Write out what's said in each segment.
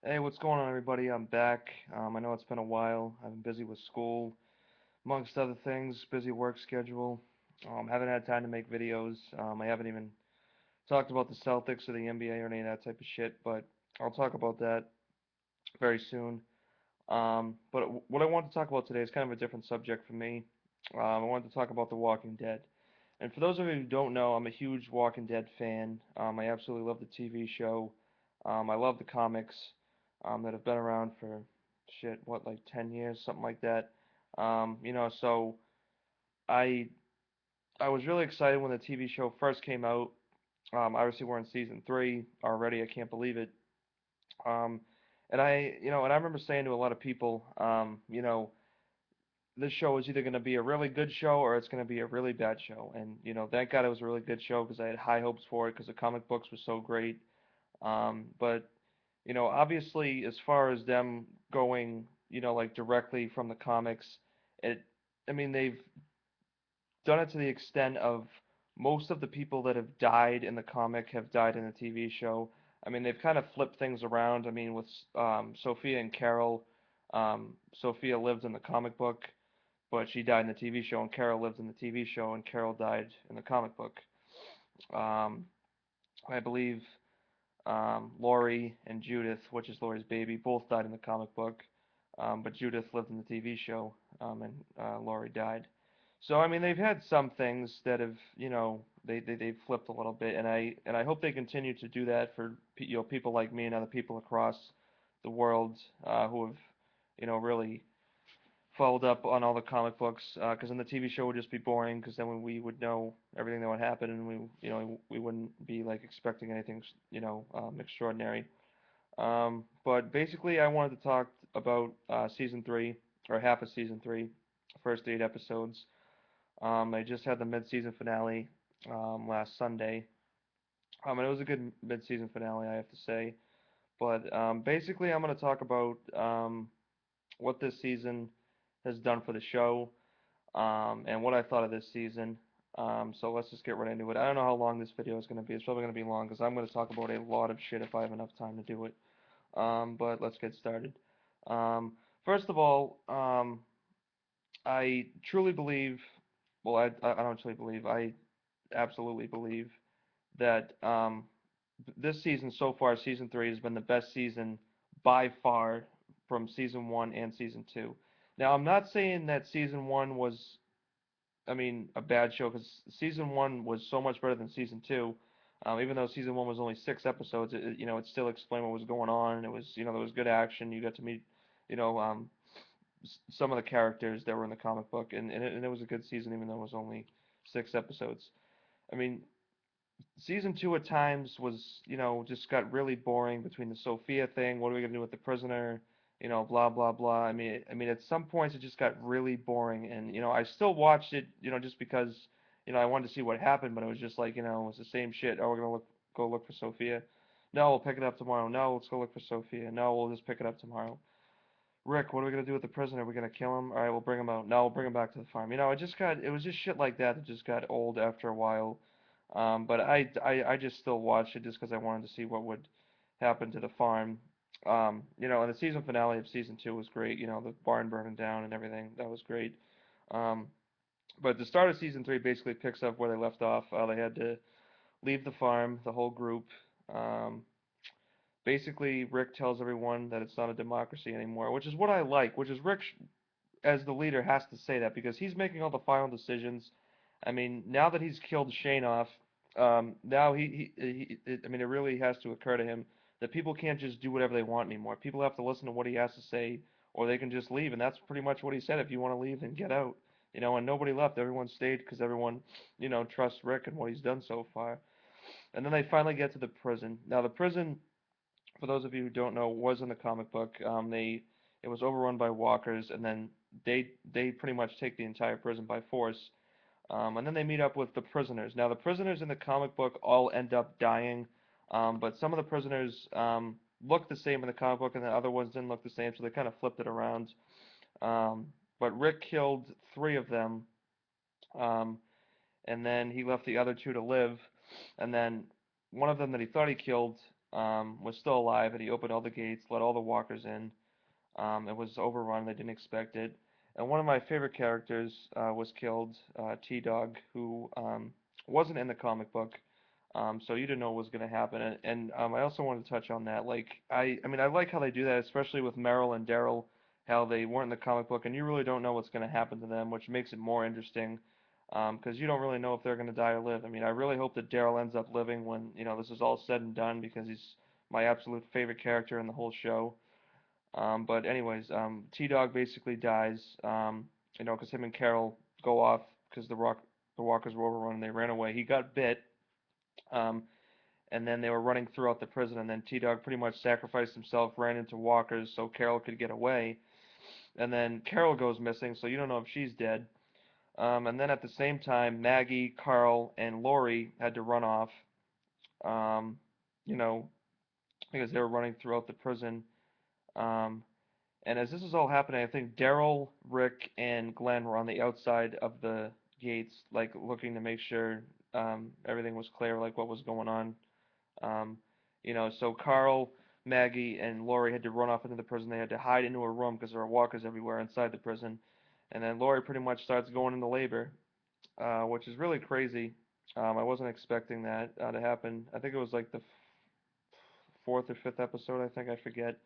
Hey, what's going on, everybody? I'm back. I know it's been a while. I've been busy with school, amongst other things, busy work schedule. Haven't had time to make videos. I haven't even talked about the Celtics or the NBA or any of that type of shit, but I'll talk about that very soon. But what I want to talk about today is kind of a different subject for me. I wanted to talk about The Walking Dead. And for those of you who don't know, I'm a huge Walking Dead fan. I absolutely love the TV show. I love the comics that have been around for shit, what, like 10 years, something like that. So I I was really excited when the TV show first came out. Obviously, we're in season three already. I can't believe it. Um, and I remember saying to a lot of people, this show is either going to be a really good show or it's going to be a really bad show. And thank God it was a really good show because I had high hopes for it because the comic books were so great. But obviously, as far as them going, like directly from the comics, it, I mean, they've done it to the extent of most of the people that have died in the comic have died in the TV show. I mean, they've kind of flipped things around. I mean, with Sophia and Carol, Sophia lived in the comic book, but she died in the TV show, and Carol lived in the TV show, and Carol died in the comic book. Um, I believe Laurie and Judith, which is Laurie's baby, both died in the comic book, but Judith lived in the TV show, and Laurie died. So I mean, they've had some things that have, they've flipped a little bit, and I hope they continue to do that for people like me and other people across the world who have, really followed up on all the comic books, because then the TV show would just be boring, because then we would know everything that would happen, and we wouldn't be like expecting anything, extraordinary. But basically, I wanted to talk about season three, or half of season three, first 8 episodes. I just had the mid-season finale last Sunday, and it was a good mid-season finale, I have to say. But basically, I'm going to talk about what this season has done for the show, and what I thought of this season. So let's just get right into it. I don't know how long this video is going to be. It's probably going to be long because I'm going to talk about a lot of shit if I have enough time to do it. But let's get started. Um, First of all, I truly believe, well, I don't truly believe, I absolutely believe that this season so far, season three, has been the best season by far from season one and season two. Now, I'm not saying that season one was, I mean, a bad show because season one was so much better than season two. Even though season one was only 6 episodes, it still explained what was going on. And it was, there was good action. You got to meet, you know, some of the characters that were in the comic book, and it was a good season, even though it was only 6 episodes. I mean, season two at times was, just got really boring between the Sophia thing. What are we gonna do with the prisoner? Blah blah blah. I mean, at some points it just got really boring, and I still watched it, just because, I wanted to see what happened, but it was just like, it was the same shit. Oh, we're gonna go look for Sophia. No, we'll pick it up tomorrow. No, let's go look for Sophia. No, we'll just pick it up tomorrow. Rick, what are we gonna do with the prisoner? Are we gonna kill him? All right, we'll bring him out. No, we'll bring him back to the farm. It was just shit like that that just got old after a while. But I just still watched it just because I wanted to see what would happen to the farm. And the season finale of season two was great. The barn burning down and everything. That was great. Um, but the start of season three basically picks up where they left off. They had to leave the farm, the whole group. Um, Basically, Rick tells everyone that it's not a democracy anymore, which is what I like. Which is Rick, as the leader, has to say that because he's making all the final decisions. I mean, now that he's killed Shane off, now I mean, it really has to occur to him that people can't just do whatever they want anymore. People have to listen to what he has to say, or they can just leave. And that's pretty much what he said. If you want to leave, then get out. And nobody left. Everyone stayed because everyone, trusts Rick and what he's done so far. And then they finally get to the prison. Now, the prison, for those of you who don't know, was in the comic book. It was overrun by walkers, and then they pretty much take the entire prison by force. And then they meet up with the prisoners. Now, the prisoners in the comic book all end up dying, but some of the prisoners look the same in the comic book, and the other ones didn't look the same, so they kind of flipped it around. Um, but Rick killed three of them, um, and then he left the other two to live. And then one of them that he thought he killed, was still alive, and he opened all the gates, let all the walkers in. It was overrun. They didn't expect it. And one of my favorite characters was killed, T-Dog, who wasn't in the comic book, so you didn't know what was going to happen. And I also wanted to touch on that. Like, I mean, I like how they do that, especially with Meryl and Daryl, how they weren't in the comic book, and you really don't know what's going to happen to them, which makes it more interesting, because you don't really know if they're going to die or live. I mean, I really hope that Daryl ends up living when, this is all said and done, because he's my absolute favorite character in the whole show. But anyways, T-Dog basically dies, because him and Carol go off because the walkers were overrun and they ran away. He got bit, um, and then they were running throughout the prison, and then T-Dog pretty much sacrificed himself, ran into walkers so Carol could get away, and then Carol goes missing, so you don't know if she's dead. And then at the same time, Maggie, Carl, and Lori had to run off, um, you know, because they were running throughout the prison. Um, And as this is all happening, I think Daryl, Rick, and Glenn were on the outside of the gates, like looking to make sure everything was clear, like what was going on. Um, so Carl, Maggie, and Lori had to run off into the prison. They had to hide into a room because there were walkers everywhere inside the prison. And then Lori pretty much starts going into labor, which is really crazy. I wasn't expecting that to happen. I think it was like the fourth or fifth episode, I think, I forget.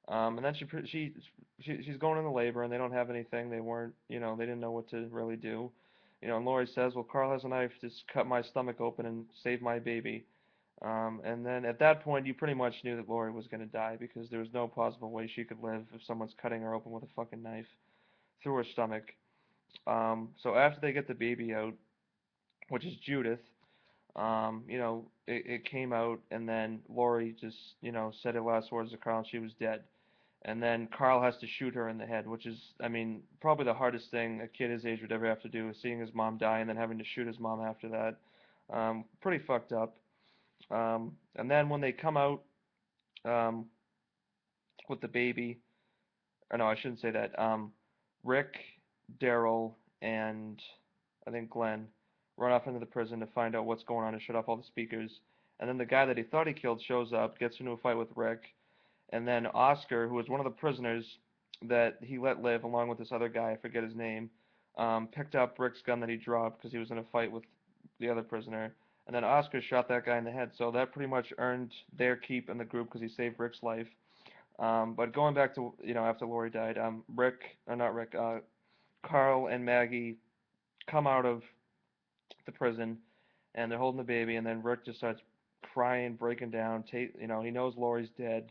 And then she's going into labor, and they don't have anything. They weren't, they didn't know what to really do. And Lori says, "Well, Carl has a knife. Just cut my stomach open and save my baby." And then at that point, you pretty much knew that Lori was gonna die because there was no possible way she could live if someone's cutting her open with a fucking knife through her stomach. So after they get the baby out, which is Judith, it came out, and then Lori just, said her last words to Carl, and she was dead. And then Carl has to shoot her in the head, which is, I mean, probably the hardest thing a kid his age would ever have to do, is seeing his mom die and then having to shoot his mom after that. Pretty fucked up. And then when they come out um, with the baby, or no, I shouldn't say that. Rick, Daryl, and I think Glenn run off into the prison to find out what's going on and shut off all the speakers. And then the guy that he thought he killed shows up, gets into a fight with Rick, and then Oscar, who was one of the prisoners that he let live, along with this other guy, I forget his name, picked up Rick's gun that he dropped because he was in a fight with the other prisoner. And then Oscar shot that guy in the head, so that pretty much earned their keep in the group because he saved Rick's life. But going back to, after Lori died, not Rick, Carl and Maggie come out of the prison and they're holding the baby, and then Rick just starts crying, breaking down. He knows Lori's dead,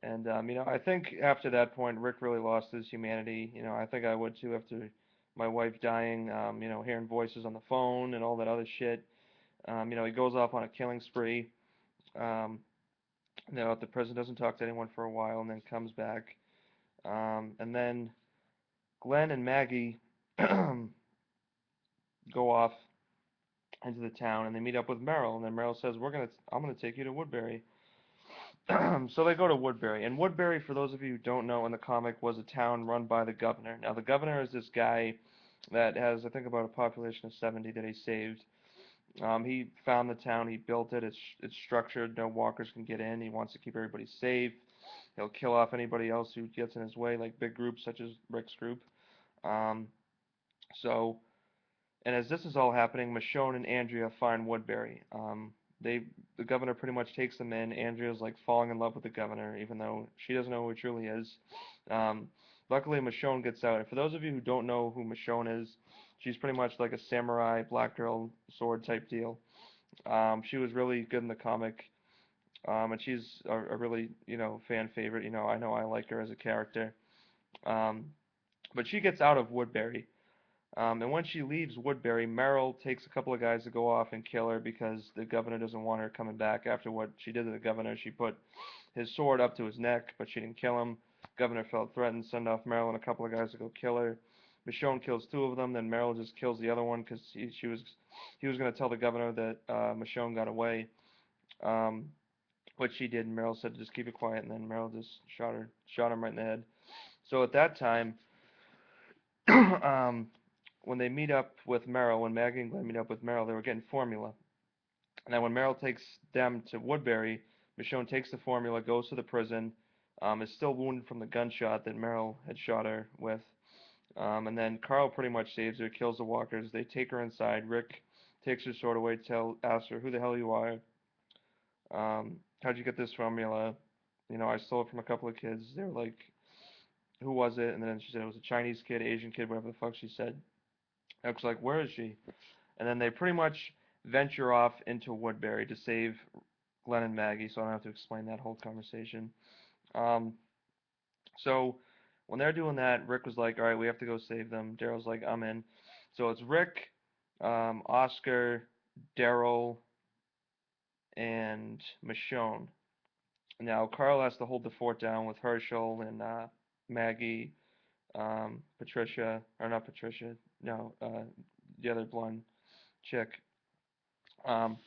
and I think after that point, Rick really lost his humanity. I think I would too after my wife dying. Hearing voices on the phone and all that other shit. He goes off on a killing spree. Um, at the prison, doesn't talk to anyone for a while, and then comes back. And then Glenn and Maggie go off into the town, and they meet up with Meryl. And then Meryl says, I'm gonna take you to Woodbury." So they go to Woodbury, and Woodbury, for those of you who don't know, in the comic was a town run by the governor. Now the governor is this guy that has, I think, about a population of 70 that he saved. He found the town, he built it. It's structured, no walkers can get in. He wants to keep everybody safe. He'll kill off anybody else who gets in his way, like big groups such as Rick's group. Um, so, and as this is all happening, Michonne and Andrea find Woodbury. The governor pretty much takes them in. Andrea's like falling in love with the governor, even though she doesn't know who he truly is. Um, Luckily, Michonne gets out. And for those of you who don't know who Michonne is, she's pretty much like a samurai, black girl sword type deal. She was really good in the comic, and she's a really, fan favorite. I know I like her as a character. Um, but she gets out of Woodbury. And when she leaves Woodbury, Meryl takes a couple of guys to go off and kill her because the governor doesn't want her coming back after what she did to the governor. She put his sword up to his neck, but she didn't kill him. Governor felt threatened, send off Meryl and a couple of guys to go kill her. Michonne kills two of them, then Meryl just kills the other one because he was going to tell the governor that Michonne got away, um, which she did. And Meryl said to just keep it quiet, and then Meryl just shot him right in the head. So at that time, um, when they meet up with Meryl, when Maggie and Glenn meet up with Meryl, they were getting formula. Now, when Meryl takes them to Woodbury, Michonne takes the formula, goes to the prison, is still wounded from the gunshot that Meryl had shot her with. And then Carl pretty much saves her, kills the walkers. They take her inside. Rick takes her sword away, asks her who the hell you are. How'd you get this formula? I stole it from a couple of kids. They were like, who was it? And then she said it was a Chinese kid, Asian kid, whatever the fuck she said. I was like, where is she? And then they pretty much venture off into Woodbury to save Glenn and Maggie, so I don't have to explain that whole conversation. Um, so when they're doing that, Rick was like, all right, we have to go save them. Daryl's like, I'm in. So it's Rick, Oscar, Daryl, and Michonne. Now Carl has to hold the fort down with Herschel and Maggie, Patricia, or not Patricia, no, the other blonde chick. Um,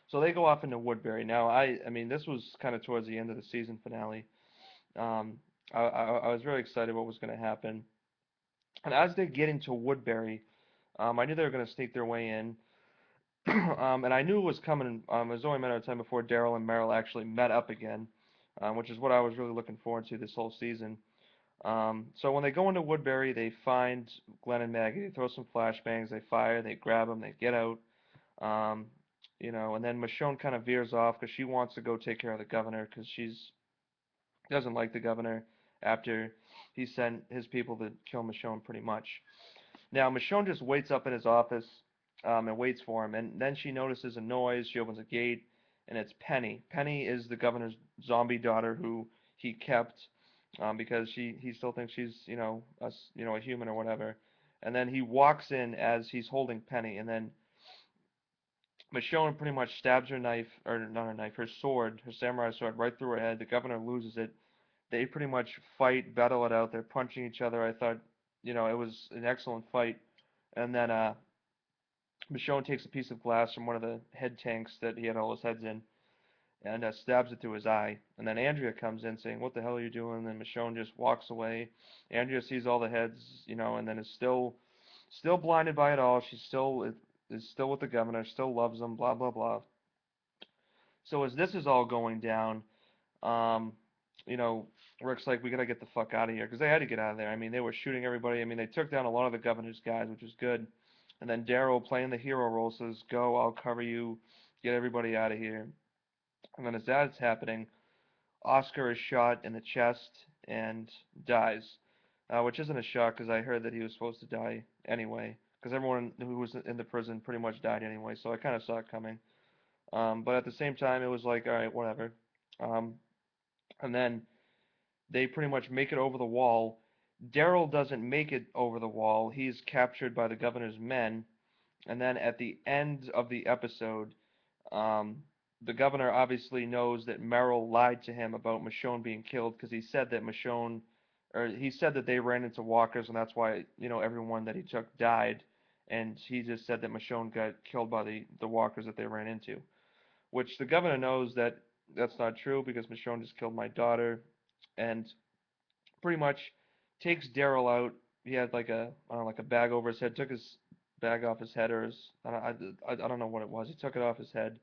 so they go off into Woodbury. Now I mean, this was kind of towards the end of the season finale. Um, I was really excited what was going to happen. And as they get into Woodbury, I knew they were going to sneak their way in. And I knew it was coming. It was only a matter of time before Daryl and Meryl actually met up again, which is what I was really looking forward to this whole season. So when they go into Woodbury, they find Glenn and Maggie. They throw some flashbangs. They fire. They grab them. They get out. Um, and then Michonne kind of veers off because she wants to go take care of the governor because she's doesn't like the governor after he sent his people to kill Michonne pretty much. Now Michonne just waits up in his office and waits for him, and then she notices a noise. She opens a gate, and it's Penny. Penny is the governor's zombie daughter who he kept because he still thinks she's a human or whatever. And then he walks in as he's holding Penny, and then Michonne pretty much stabs her knife, or not her knife, her sword, her samurai sword, right through her head. The governor loses it. They pretty much fight, battle it out. They're punching each other. I thought, it was an excellent fight. And then Michonne takes a piece of glass from one of the head tanks that he had all his heads in and stabs it through his eye. And then Andrea comes in saying, "What the hell are you doing?" And then Michonne just walks away. Andrea sees all the heads, and then is still blinded by it all. She still is still with the governor, still loves him, blah blah blah. So as this is all going down, um, you know, Rick's like, we gotta get the fuck out of here because they had to get out of there. I mean, they were shooting everybody. I mean, they took down a lot of the governor's guys, which was good. And then Daryl, playing the hero role, says, "Go, I'll cover you. Get everybody out of here." And then as that's happening, Oscar is shot in the chest and dies, which isn't a shock because I heard that he was supposed to die anyway. Because everyone who was in the prison pretty much died anyway, so I kind of saw it coming. But at the same time, it was like, all right, whatever. Um, and then they pretty much make it over the wall. Daryl doesn't make it over the wall. He's captured by the governor's men. And then at the end of the episode, um, the governor obviously knows that Meryl lied to him about Michonne being killed because he said that he said that they ran into walkers and that's why, everyone that he took died. And he just said that Michonne got killed by the walkers that they ran into, which the governor knows that that's not true because Michonne just killed my daughter, and pretty much takes Daryl out. He had like I don't know, like a bag over his head. Took his bag off his head, or I don't know what it was. He took it off his head.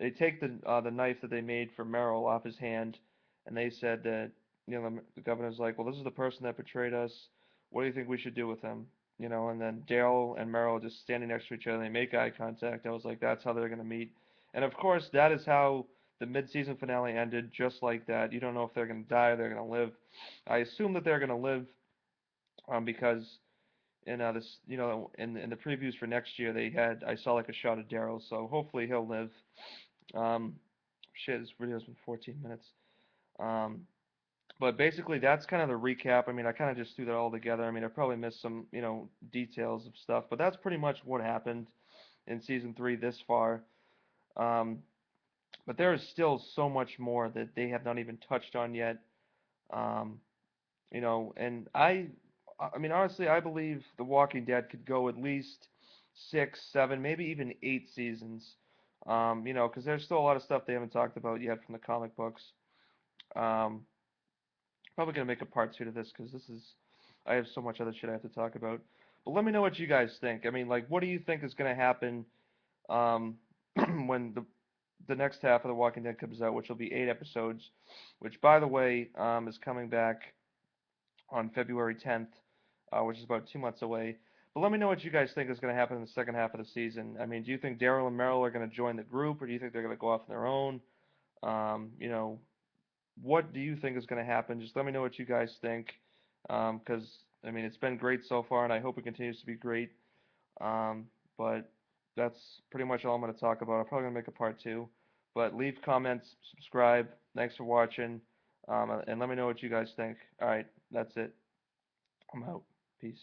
They take the knife that they made for Merrill off his hand, and they said that the governor's like, well, this is the person that betrayed us. What do you think we should do with him? And then Daryl and Merrill just standing next to each other. They make eye contact. I was like, that's how they're gonna meet. And of course, that is how the mid-season finale ended, just like that. You don't know if they're gonna die or they're gonna live. I assume that they're gonna live, because in this, in the previews for next year, I saw like a shot of Daryl, so hopefully he'll live. Um, Shit, this video's been 14 minutes. Um, but basically, that's kind of the recap. I mean, I kind of just threw that all together. I mean, I probably missed some, details of stuff, but that's pretty much what happened in season three this far. Um, but there is still so much more that they have not even touched on yet. Um, and I mean, honestly, I believe The Walking Dead could go at least 6, 7, maybe even 8 seasons. Because there's still a lot of stuff they haven't talked about yet from the comic books. Um, Probably gonna make a part two to this because I have so much other shit I have to talk about. But let me know what you guys think. I mean, like, what do you think is gonna happen um, when the next half of The Walking Dead comes out, which will be 8 episodes, which, by the way, is coming back on February 10th, which is about 2 months away. But let me know what you guys think is going to happen in the second half of the season. I mean, do you think Daryl and Meryl are going to join the group, or do you think they're going to go off on their own? You know, what do you think is going to happen? Just let me know what you guys think, because I mean, it's been great so far, and I hope it continues to be great. But that's pretty much all I'm going to talk about. I'm probably going to make a part two. But leave comments, subscribe. Thanks for watching, and let me know what you guys think. All right, that's it. I'm out. Peace.